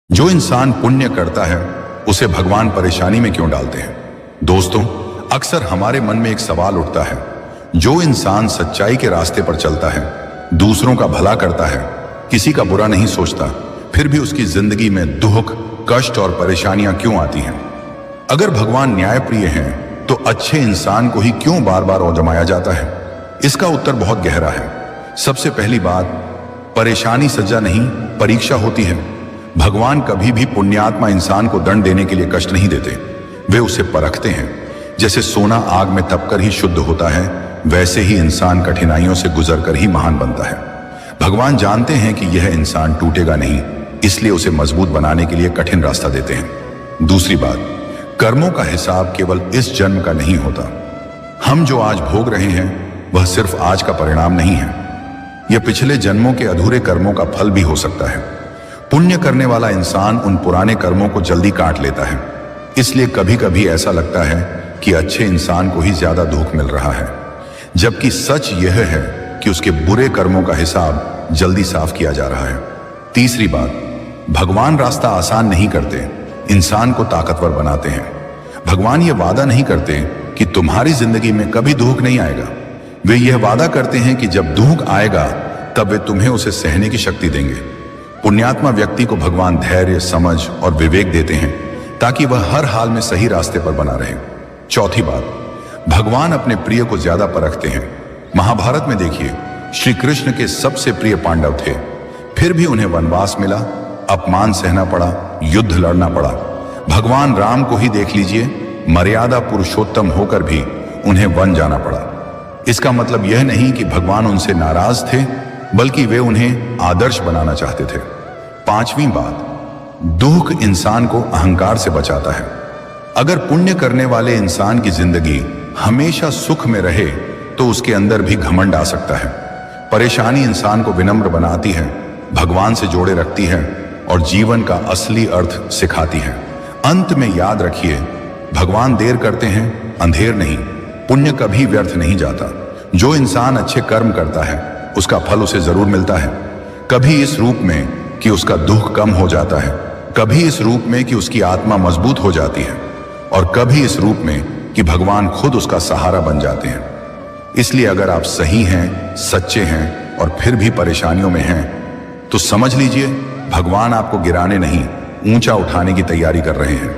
जो इंसान पुण्य करता है उसे भगवान परेशानी में क्यों डालते हैं? दोस्तों, अक्सर हमारे मन में एक सवाल उठता है। जो इंसान सच्चाई के रास्ते पर चलता है, दूसरों का भला करता है, किसी का बुरा नहीं सोचता, फिर भी उसकी जिंदगी में दुख, कष्ट और परेशानियां क्यों आती हैं? अगर भगवान न्यायप्रिय हैं तो अच्छे इंसान को ही क्यों बार बार आजमाया जाता है? इसका उत्तर बहुत गहरा है। सबसे पहली बात, परेशानी सजा नहीं, परीक्षा होती है। भगवान कभी भी पुण्यात्मा इंसान को दंड देने के लिए कष्ट नहीं देते, वे उसे परखते हैं। जैसे सोना आग में तपकर ही शुद्ध होता है, वैसे ही इंसान कठिनाइयों से गुजरकर ही महान बनता है। भगवान जानते हैं कि यह इंसान टूटेगा नहीं, इसलिए उसे मजबूत बनाने के लिए कठिन रास्ता देते हैं। दूसरी बात, कर्मों का हिसाब केवल इस जन्म का नहीं होता। हम जो आज भोग रहे हैं वह सिर्फ आज का परिणाम नहीं है, यह पिछले जन्मों के अधूरे कर्मों का फल भी हो सकता है। पुण्य करने वाला इंसान उन पुराने कर्मों को जल्दी काट लेता है, इसलिए कभी कभी ऐसा लगता है कि अच्छे इंसान को ही ज्यादा दुख मिल रहा है, जबकि सच यह है कि उसके बुरे कर्मों का हिसाब जल्दी साफ किया जा रहा है। तीसरी बात, भगवान रास्ता आसान नहीं करते, इंसान को ताकतवर बनाते हैं। भगवान ये वादा नहीं करते कि तुम्हारी जिंदगी में कभी दुख नहीं आएगा। वे यह वादा करते हैं कि जब दुख आएगा तब वे तुम्हें उसे सहने की शक्ति देंगे। पुण्यात्मा व्यक्ति को भगवान धैर्य, समझ और विवेक देते हैं ताकि वह हर हाल में सही रास्ते पर बना रहे। चौथी बात, भगवान अपने प्रिय को ज्यादा परखते हैं। महाभारत में देखिए, श्री कृष्ण के सबसे प्रिय पांडव थे, फिर भी उन्हें वनवास मिला, अपमान सहना पड़ा, युद्ध लड़ना पड़ा। भगवान राम को ही देख लीजिए, मर्यादा पुरुषोत्तम होकर भी उन्हें वन जाना पड़ा। इसका मतलब यह नहीं कि भगवान उनसे नाराज थे, बल्कि वे उन्हें आदर्श बनाना चाहते थे। पांचवी बात, दुख इंसान को अहंकार से बचाता है। अगर पुण्य करने वाले इंसान की जिंदगी हमेशा सुख में रहे तो उसके अंदर भी घमंड आ सकता है। परेशानी इंसान को विनम्र बनाती है, भगवान से जोड़े रखती है और जीवन का असली अर्थ सिखाती है। अंत में याद रखिए, भगवान देर करते हैं, अंधेर नहीं। पुण्य कभी व्यर्थ नहीं जाता। जो इंसान अच्छे कर्म करता है उसका फल उसे जरूर मिलता है, कभी इस रूप में कि उसका दुख कम हो जाता है, कभी इस रूप में कि उसकी आत्मा मजबूत हो जाती है, और कभी इस रूप में कि भगवान खुद उसका सहारा बन जाते हैं। इसलिए अगर आप सही हैं, सच्चे हैं और फिर भी परेशानियों में हैं, तो समझ लीजिए भगवान आपको गिराने नहीं, ऊंचा उठाने की तैयारी कर रहे हैं।